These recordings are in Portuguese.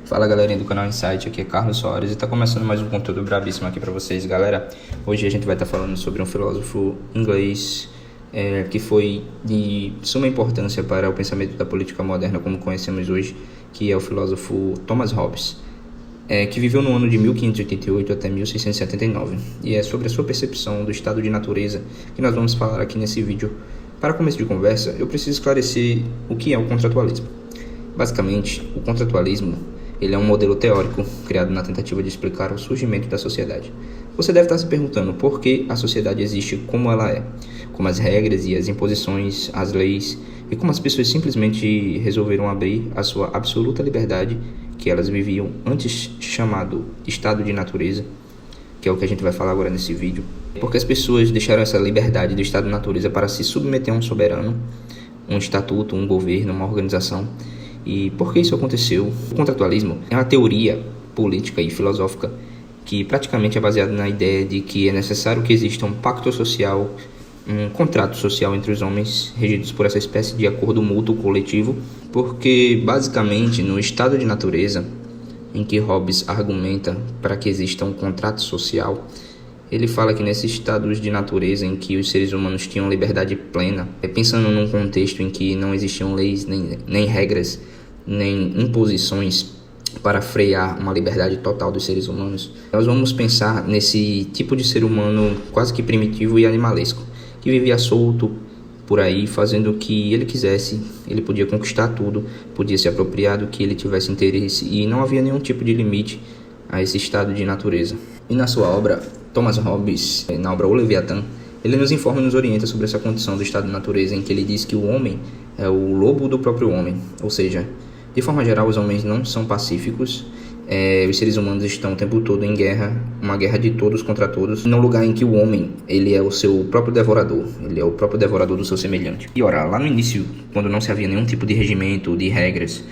Fala galerinha do canal Insight, aqui é Carlos Soares e tá começando mais um conteúdo brabíssimo aqui pra vocês, galera. Hoje a gente vai estar falando sobre um filósofo inglês que foi de suma importância para o pensamento da política moderna como conhecemos hoje, que é o filósofo Thomas Hobbes, que viveu no ano de 1588 até 1679, e é sobre a sua percepção do estado de natureza que nós vamos falar aqui nesse vídeo. Para começo de conversa, eu preciso esclarecer o que é o contratualismo. Basicamente, o contratualismo ele é um modelo teórico criado na tentativa de explicar o surgimento da sociedade. Você deve estar se perguntando por que a sociedade existe como ela é, como as regras e as imposições, as leis, e como as pessoas simplesmente resolveram abrir a sua absoluta liberdade que elas viviam antes chamado estado de natureza, que é o que a gente vai falar agora nesse vídeo. Porque as pessoas deixaram essa liberdade do estado de natureza para se submeter a um soberano, um estatuto, um governo, uma organização. E por que isso aconteceu? O contratualismo é uma teoria política e filosófica que praticamente é baseada na ideia de que é necessário que exista um pacto social, um contrato social entre os homens, regidos por essa espécie de acordo mútuo coletivo, porque basicamente no estado de natureza em que Hobbes argumenta para que exista um contrato social, ele fala que nesses estados de natureza em que os seres humanos tinham liberdade plena, pensando num contexto em que não existiam leis, nem regras, nem imposições para frear uma liberdade total dos seres humanos, nós vamos pensar nesse tipo de ser humano quase que primitivo e animalesco, que vivia solto por aí, fazendo o que ele quisesse. Ele podia conquistar tudo, podia se apropriar do que ele tivesse interesse, e não havia nenhum tipo de limite a esse estado de natureza. E na sua obra, Thomas Hobbes, na obra O Leviatã, ele nos informa e nos orienta sobre essa condição do estado de natureza, em que ele diz que o homem é o lobo do próprio homem, ou seja, de forma geral, os homens não são pacíficos, os seres humanos estão o tempo todo em guerra, uma guerra de todos contra todos, num lugar em que o homem ele é o seu próprio devorador, ele é o próprio devorador do seu semelhante. E ora, lá no início, quando não se havia nenhum tipo de regimento, de regras,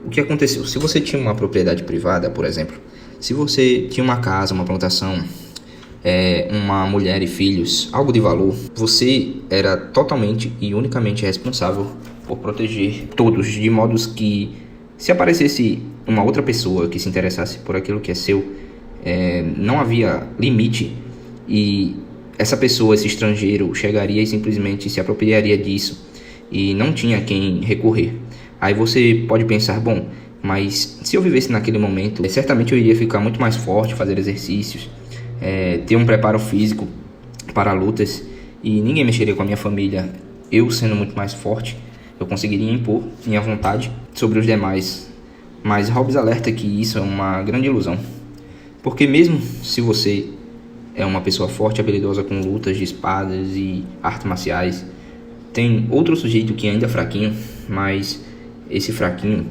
o que aconteceu? Se você tinha uma propriedade privada, por exemplo, se você tinha uma casa, uma plantação, uma mulher e filhos, algo de valor, você era totalmente e unicamente responsável por proteger todos, de modos que se aparecesse uma outra pessoa que se interessasse por aquilo que é seu, não havia limite, e essa pessoa, esse estrangeiro, chegaria e simplesmente se apropriaria disso e não tinha quem recorrer. Aí você pode pensar, bom, mas se eu vivesse naquele momento, certamente eu iria ficar muito mais forte, fazer exercícios, ter um preparo físico para lutas, e ninguém mexeria com a minha família. Eu, sendo muito mais forte, eu conseguiria impor minha vontade sobre os demais. Mas Hobbes alerta que isso é uma grande ilusão, porque mesmo se você é uma pessoa forte, habilidosa com lutas de espadas e artes marciais, tem outro sujeito que ainda é fraquinho, mas esse fraquinho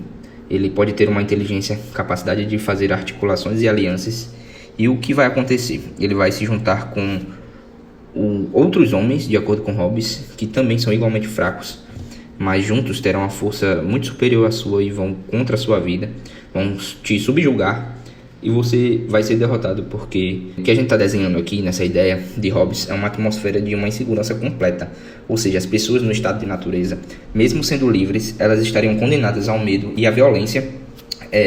ele pode ter uma inteligência, capacidade de fazer articulações e alianças, e o que vai acontecer? Ele vai se juntar com outros homens, de acordo com Hobbes, que também são igualmente fracos, mas juntos terão uma força muito superior à sua e vão contra a sua vida, vão te subjugar, e você vai ser derrotado, porque o que a gente está desenhando aqui nessa ideia de Hobbes é uma atmosfera de uma insegurança completa, ou seja, as pessoas no estado de natureza, mesmo sendo livres, elas estariam condenadas ao medo e à violência,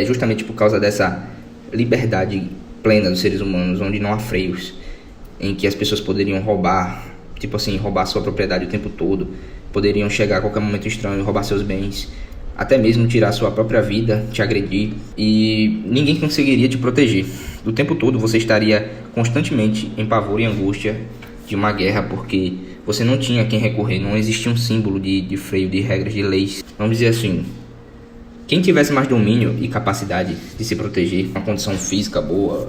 justamente por causa dessa liberdade plena dos seres humanos, onde não há freios, em que as pessoas poderiam roubar sua propriedade o tempo todo, poderiam chegar a qualquer momento estranho, roubar seus bens, até mesmo tirar sua própria vida, te agredir, e ninguém conseguiria te proteger. O tempo todo você estaria constantemente em pavor e angústia de uma guerra, porque você não tinha a quem recorrer, não existia um símbolo de freio, de regras, de leis. Vamos dizer assim, quem tivesse mais domínio e capacidade de se proteger, uma condição física boa,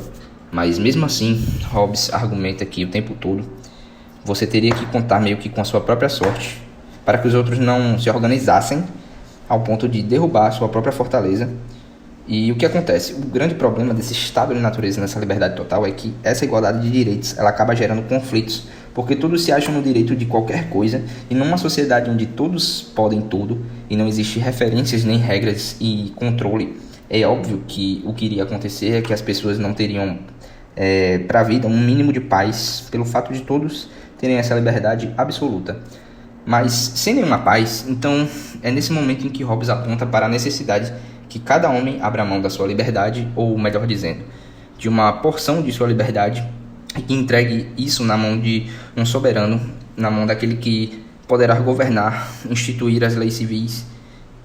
mas mesmo assim, Hobbes argumenta que o tempo todo você teria que contar meio que com a sua própria sorte, para que os outros não se organizassem ao ponto de derrubar a sua própria fortaleza. E o que acontece? O grande problema desse estado de natureza, nessa liberdade total, é que essa igualdade de direitos ela acaba gerando conflitos, porque todos se acham no direito de qualquer coisa, e numa sociedade onde todos podem tudo e não existe referências nem regras e controle, é óbvio que o que iria acontecer é que as pessoas não teriam para a vida um mínimo de paz, pelo fato de todos terem essa liberdade absoluta. Mas sem nenhuma paz, então é nesse momento em que Hobbes aponta para a necessidade que que cada homem abra mão da sua liberdade, ou melhor dizendo, de uma porção de sua liberdade, e que entregue isso na mão de um soberano, na mão daquele que poderá governar, instituir as leis civis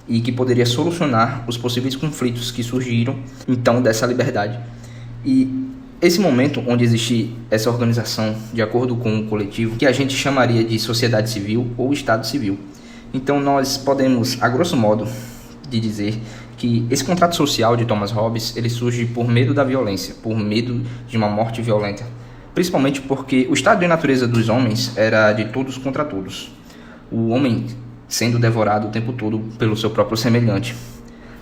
e que poderia solucionar os possíveis conflitos que surgiram, então, dessa liberdade. E esse momento onde existe essa organização de acordo com o coletivo, que a gente chamaria de sociedade civil ou Estado civil. Então, nós podemos, a grosso modo, de dizer que esse contrato social de Thomas Hobbes, ele surge por medo da violência, por medo de uma morte violenta, principalmente porque o estado de natureza dos homens era de todos contra todos. O homem sendo devorado o tempo todo pelo seu próprio semelhante.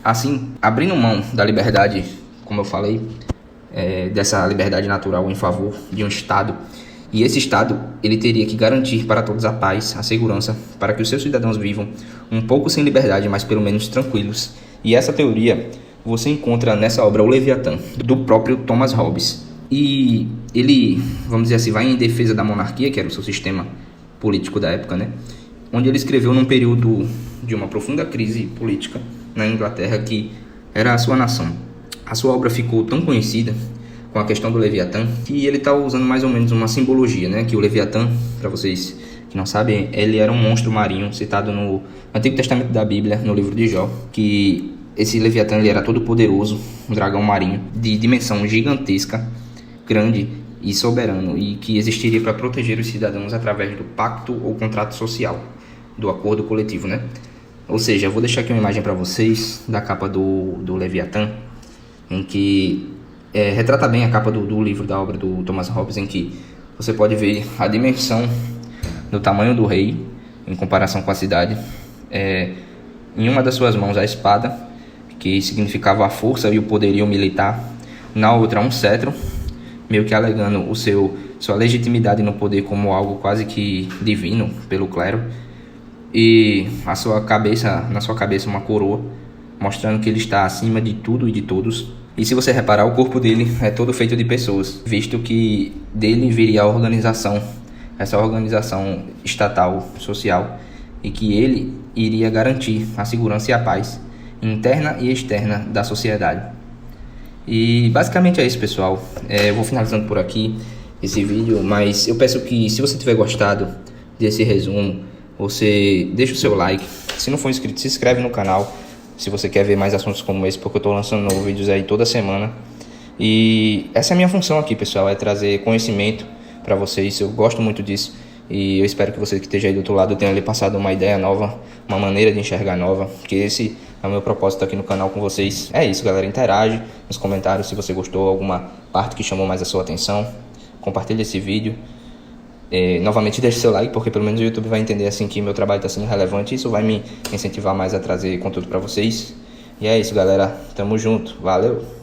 Assim, abrindo mão da liberdade, como eu falei, dessa liberdade natural em favor de um Estado, e esse Estado ele teria que garantir para todos a paz, a segurança, para que os seus cidadãos vivam um pouco sem liberdade, mas pelo menos tranquilos. E essa teoria você encontra nessa obra O Leviatã, do próprio Thomas Hobbes. E ele, vamos dizer assim, vai em defesa da monarquia, que era o seu sistema político da época, né? Onde ele escreveu num período de uma profunda crise política na Inglaterra, que era a sua nação. A sua obra ficou tão conhecida com a questão do Leviatã que ele está usando mais ou menos uma simbologia, né? Que o Leviatã, para vocês que não sabem, ele era um monstro marinho citado no Antigo Testamento da Bíblia, no livro de Jó, que esse Leviatã ele era todo poderoso, um dragão marinho de dimensão gigantesca, grande e soberano, e que existiria para proteger os cidadãos através do pacto ou contrato social, do acordo coletivo, né? Ou seja, eu vou deixar aqui uma imagem para vocês da capa do Leviatã, em que retrata bem a capa do livro da obra do Thomas Hobbes, em que você pode ver a dimensão do tamanho do rei em comparação com a cidade. Em uma das suas mãos a espada, que significava a força e o poderio militar, na outra um cetro, meio que alegando sua legitimidade no poder como algo quase que divino pelo clero, e na sua cabeça uma coroa, mostrando que ele está acima de tudo e de todos. E se você reparar, o corpo dele é todo feito de pessoas, visto que dele viria a organização, essa organização estatal, social, e que ele iria garantir a segurança e a paz interna e externa da sociedade. E basicamente é isso, pessoal. Eu vou finalizando por aqui esse vídeo, mas eu peço que, se você tiver gostado desse resumo, você deixa o seu like. Se não for inscrito, se inscreve no canal, se você quer ver mais assuntos como esse, porque eu estou lançando novos vídeos aí toda semana. E essa é a minha função aqui, pessoal, é trazer conhecimento para vocês. Eu gosto muito disso, e eu espero que você que esteja aí do outro lado tenha lhe passado uma ideia nova, uma maneira de enxergar nova, que esse é o meu propósito aqui no canal com vocês. É isso, galera, interage nos comentários se você gostou, alguma parte que chamou mais a sua atenção. Compartilhe esse vídeo. Novamente deixe seu like, porque pelo menos o YouTube vai entender assim que meu trabalho está sendo relevante, e isso vai me incentivar mais a trazer conteúdo para vocês. E é isso, galera, tamo junto, valeu!